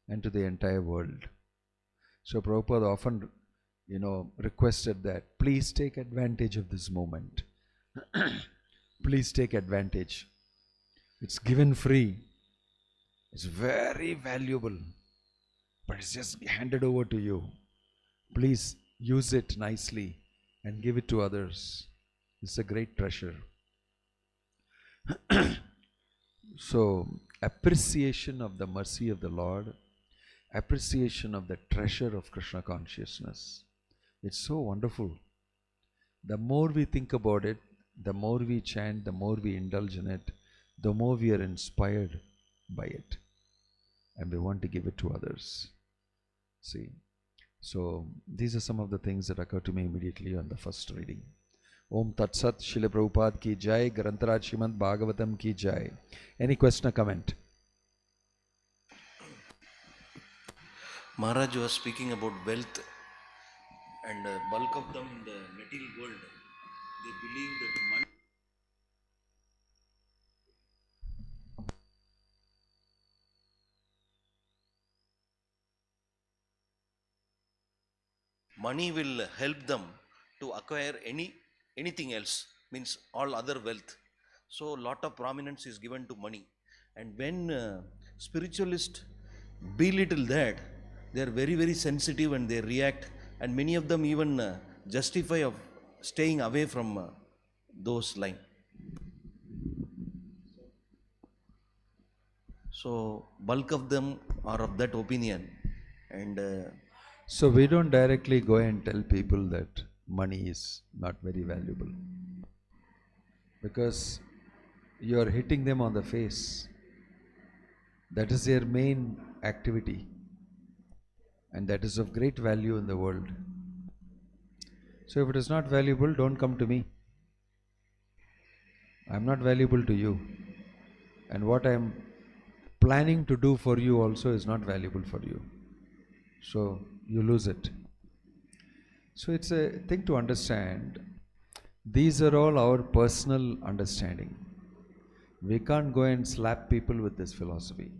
and to the entire world. So Prabhupada often, requested that please take advantage of this moment. Please take advantage. It's given free. It's very valuable, but it's just handed over to you. Please use it nicely and give it to others. It's a great treasure. So, appreciation of the mercy of the Lord, appreciation of the treasure of Krishna consciousness. It's so wonderful. The more we think about it, the more we chant, the more we indulge in it, the more we are inspired by it. And we want to give it to others. See? So, these are some of the things that occur to me immediately on the first reading. Om Tat Sat, Srila Prabhupada ki jai, Grantaraj Srimad Bhagavatam ki jai. Any question or comment? Maharaj was speaking about wealth, and bulk of them in the material world, they believe that money will help them to acquire anything else, means all other wealth. So lot of prominence is given to money, and when spiritualists belittle that, they are very, very sensitive and they react, and many of them even justify of staying away from those lines. So bulk of them are of that opinion, and so we don't directly go and tell people that money is not very valuable, because you are hitting them on the face. That is their main activity, and that is of great value in the world. So if it is not valuable, don't come to me. I am not valuable to you, and what I am planning to do for you also is not valuable for you. So you lose it. So it's a thing to understand. These are all our personal understanding. We can't go and slap people with this philosophy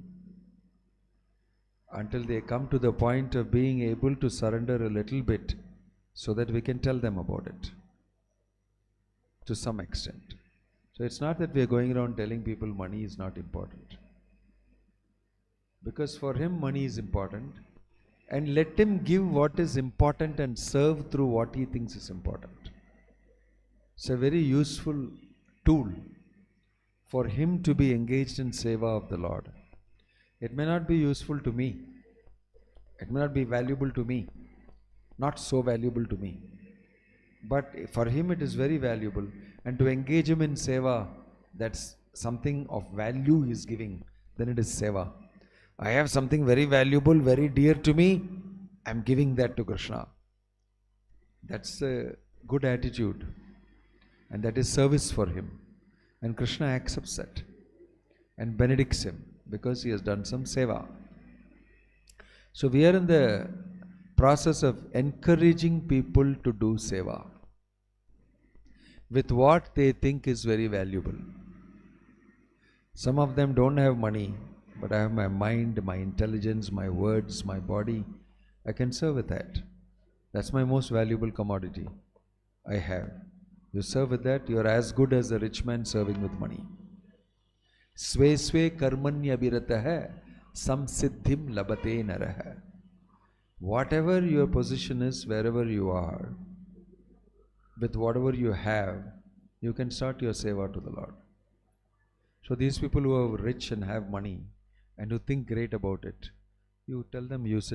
until they come to the point of being able to surrender a little bit, so that we can tell them about it to some extent. So it's not that we are going around telling people money is not important, because for him money is important, and let him give what is important and serve through what he thinks is important. It's a very useful tool for him to be engaged in seva of the Lord. It may not be useful to me, it may not be valuable to me, not so valuable to me, but for him it is very valuable, and to engage him in seva, that's something of value he is giving, then it is seva. I have something very valuable, very dear to me, I am giving that to Krishna. That's a good attitude, and that is service for him, and Krishna accepts that and benedicts him because he has done some seva. So we are in the process of encouraging people to do seva with what they think is very valuable. Some of them don't have money, but I have my mind, my intelligence, my words, my body. I can serve with that. That's my most valuable commodity I have. You serve with that, you are as good as a rich man serving with money. Sve sve karmanya birataha samsiddhim labate naraha. Whatever your position is, wherever you are, with whatever you have, you can start your seva to the Lord. So these people who are rich and have money and who think great about it, you tell them use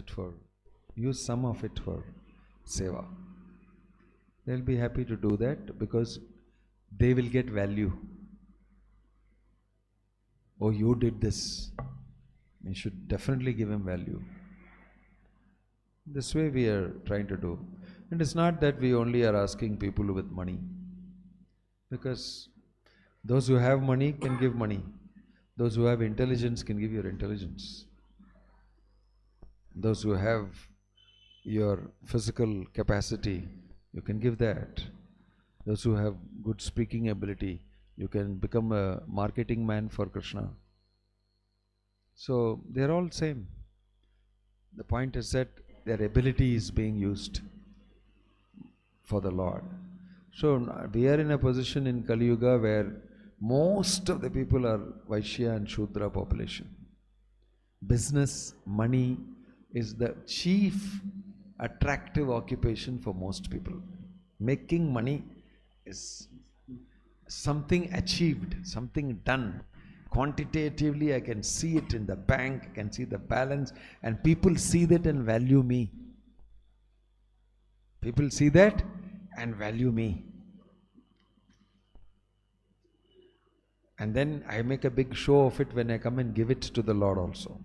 some of it for seva. They'll be happy to do that because they will get value. Oh, you did this. You should definitely give him value. This way we are trying to do. And it's not that we only are asking people with money. Because those who have money can give money. Those who have intelligence can give your intelligence. Those who have your physical capacity, you can give that. Those who have good speaking ability, you can become a marketing man for Krishna. So they're all same. The point is that their ability is being used for the Lord. So we are in a position in Kali Yuga where most of the people are Vaishya and Shudra population. Business, money is the chief attractive occupation for most people. Making money is something achieved, something done. Quantitatively, I can see it in the bank, I can see the balance, and people see that and value me. People see that and value me. And then I make a big show of it when I come and give it to the Lord also.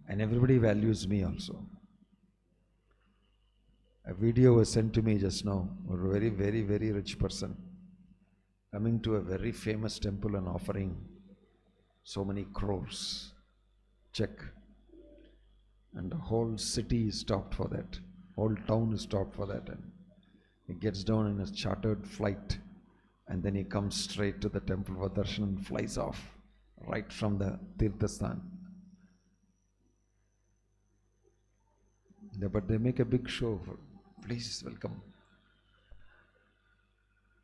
And everybody values me also. A video was sent to me just now, a very, very, very rich person coming to a very famous temple and offering so many crores. Check. And the whole city is stopped for that. Whole town is stopped for that. And he gets down in a chartered flight and then he comes straight to the temple for darshan and flies off right from the Tirthasthan. But they make a big show for, please welcome.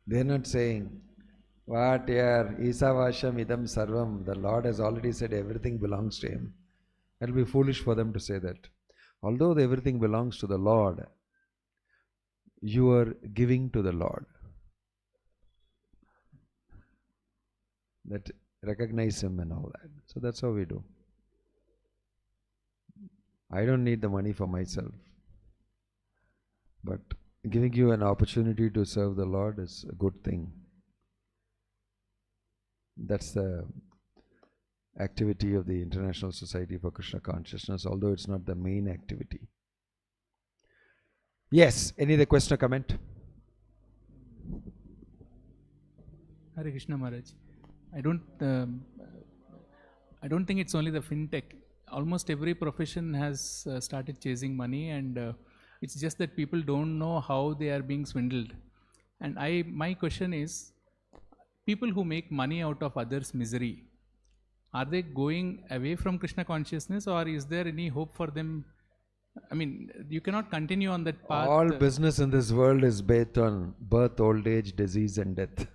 They are not saying, what here, Isavasham idam sarvam, the Lord has already said everything belongs to him. It will be foolish for them to say that. Although everything belongs to the Lord, you are giving to the Lord. That recognize him and all that. So that's how we do. I don't need the money for myself. But giving you an opportunity to serve the Lord is a good thing. That's the activity of the International Society for Krishna Consciousness, although it's not the main activity. Yes, any other question or comment? Hare Krishna Maharaj. I don't think it's only the fintech. Almost every profession has started chasing money, and it's just that people don't know how they are being swindled. And my question is, people who make money out of others' misery, are they going away from Krishna consciousness, or is there any hope for them? I mean, you cannot continue on that path. All business in this world is based on birth, old age, disease and death.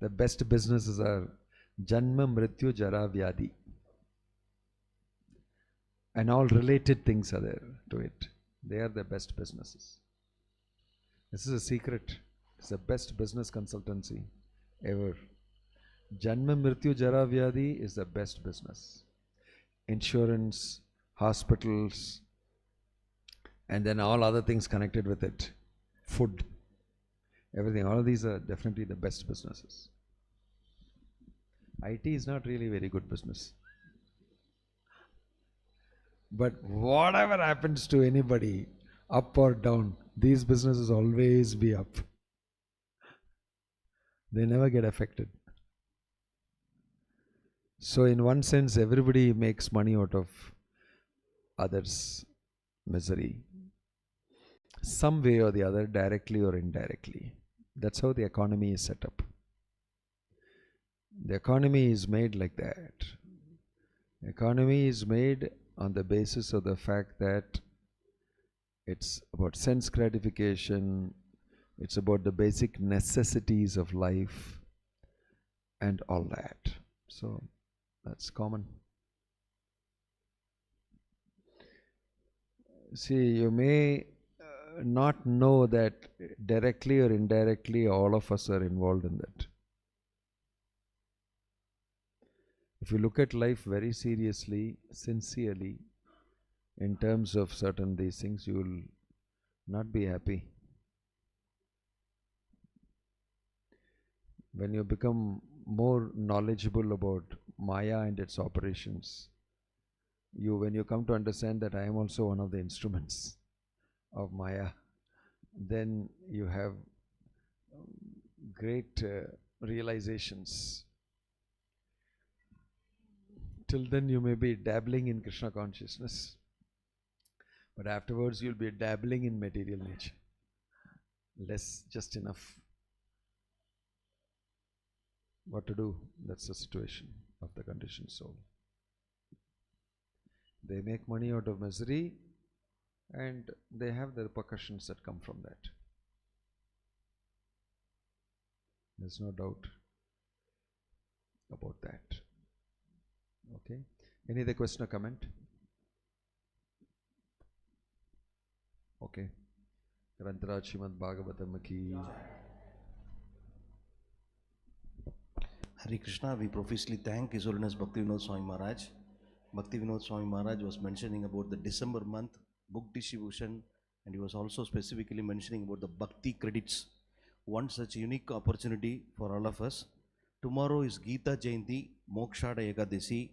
The best businesses are Janma, Mrityu, Jara, Vyadi. And all related things are there to it. They are the best businesses. This is a secret. It's the best business consultancy ever. Janma, Mrityu, Jara, Vyadi is the best business. Insurance, hospitals, and then all other things connected with it. Food, everything. All of these are definitely the best businesses. IT is not really very good business. But whatever happens to anybody, up or down, these businesses always be up. They never get affected. So in one sense, everybody makes money out of others' misery. Some way or the other, directly or indirectly. That's how the economy is set up. The economy is made like that. The economy is made on the basis of the fact that it's about sense gratification, it's about the basic necessities of life and all that. So that's common. See, you may not know that directly or indirectly all of us are involved in that. If you look at life very seriously, sincerely, in terms of certain these things, you will not be happy. When you become more knowledgeable about Maya and its operations, when you come to understand that I am also one of the instruments of Maya, then you have great realizations. Till then you may be dabbling in Krishna consciousness, but afterwards you'll be dabbling in material nature. Less, just enough. What to do? That's the situation of the conditioned soul. They make money out of misery, and they have the repercussions that come from that. There's no doubt about that. Okay. Any other question or comment? Okay. Grantaraj Srimad Bhagavatam ki. Hare Krishna, we profusely thank His Holiness Bhakti Vinoda Swami Maharaj. Bhakti Vinoda Swami Maharaj was mentioning about the December month book distribution, and he was also specifically mentioning about the Bhakti credits. One such unique opportunity for all of us. Tomorrow is Gita Jayanti, Mokshada Ekadasi.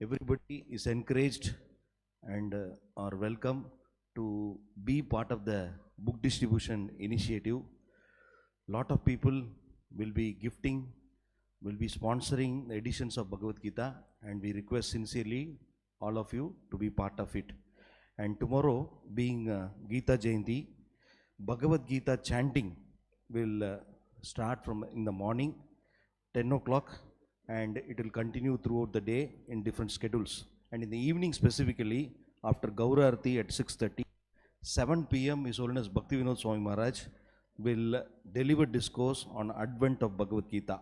Everybody is encouraged and are welcome to be part of the book distribution initiative. Lot of people will be gifting, will be sponsoring the editions of Bhagavad Gita, and we request sincerely all of you to be part of it. And tomorrow, being Gita Jayanti, Bhagavad Gita chanting will start from in the morning, 10 o'clock, and it will continue throughout the day in different schedules. And in the evening specifically, after Gaura Arati at 6:30, 7 p.m. His Holiness Bhakti Vinoda Swami Maharaj will deliver discourse on Advent of Bhagavad Gita.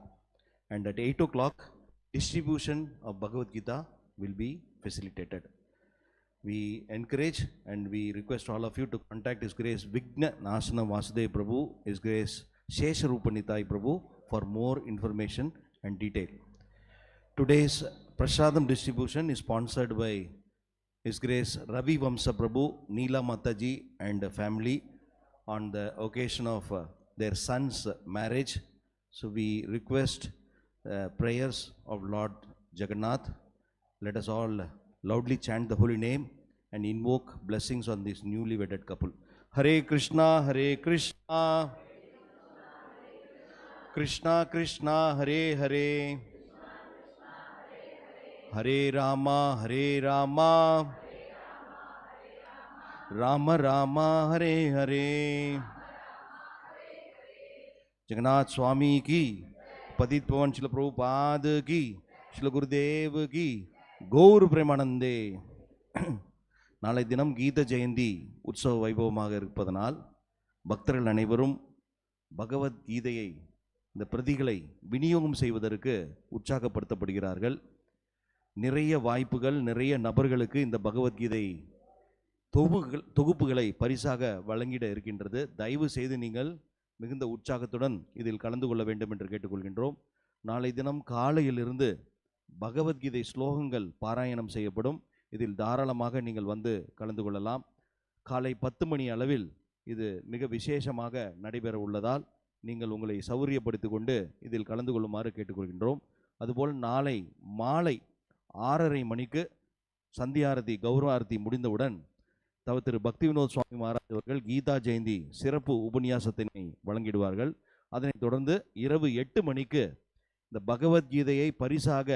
And at 8 o'clock, distribution of Bhagavad Gita will be facilitated. We encourage and we request all of you to contact His Grace Vigna Nasana Vasudev Prabhu, His Grace Shesharupanitai Prabhu for more information and detail. Today's Prasadam distribution is sponsored by His Grace Ravi Vamsa Prabhu, Neela Mataji and family on the occasion of their son's marriage. So we request prayers of Lord Jagannath. Let us all loudly chant the holy name and invoke blessings on this newly wedded couple. Hare Krishna, Hare Krishna, Krishna Krishna, Hare Hare, Hare Rama, Hare Rama, Rama Rama, Hare Hare. Jagannath Swami ki, Padit Pavan Srila Prabhupada ki, Srila Gurudev ki, Gaur Premanande. நாளை தினம் கீத ஜெயந்தி உற்சவ வைபவமாக இருப்பதனால் பக்தர்கள் அனைவரும் பகவத்கீதையை இந்த பிரதிகளை விநியோகம் செய்வதற்கு உற்சாகப்படுத்தப்படுகிறார்கள். நிறைய வாய்ப்புகள், நிறைய நபர்களுக்கு இந்த பகவத்கீதை தொகுப்புகளை பரிசாக வழங்கிட இருக்கின்றது. தயவு செய்து நீங்கள் மிகுந்த உற்சாகத்துடன் இதில் கலந்து கொள்ள வேண்டும் என்று கேட்டுக்கொள்கின்றோம். நாளை தினம் காலையிலிருந்து பகவத்கீதை ஸ்லோகங்கள் பாராயணம் செய்யப்படும். இதில் தாராளமாக நீங்கள் வந்து கலந்து கொள்ளலாம். காலை 10 மணி அளவில் இது மிக விசேஷமாக நடைபெற உள்ளதால் நீங்கள் உங்களை சௌரியப்படுத்தி கொண்டு இதில் கலந்து கொள்ளுமாறு கேட்டுக்கொள்கின்றோம். அதுபோல் நாளை மாலை 6:30 மணிக்கு சந்தியாரதி கௌரவாரதி முடிந்தவுடன் திரு பக்தி வினோத் சுவாமி மகாராஜ் அவர்கள் கீதா ஜெயந்தி சிறப்பு உபன்யாசத்தினை வழங்கிடுவார்கள். அதனைத் தொடர்ந்து இரவு 8 மணிக்கு இந்த பகவத்கீதையை பரிசாக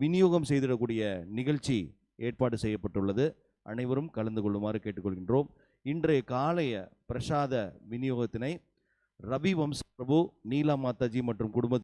விநியோகம் செய்திடக்கூடிய நிகழ்ச்சி ஏற்பாடு செய்யப்பட்டுள்ளது. அனைவரும் கலந்து கொள்ளுமாறு கேட்டுக்கொள்கின்றோம். இன்றைய காலைய பிரசாத விநியோகத்தினை ரவி வம்ச பிரபு, நீலா மாதாஜி மற்றும் குடும்ப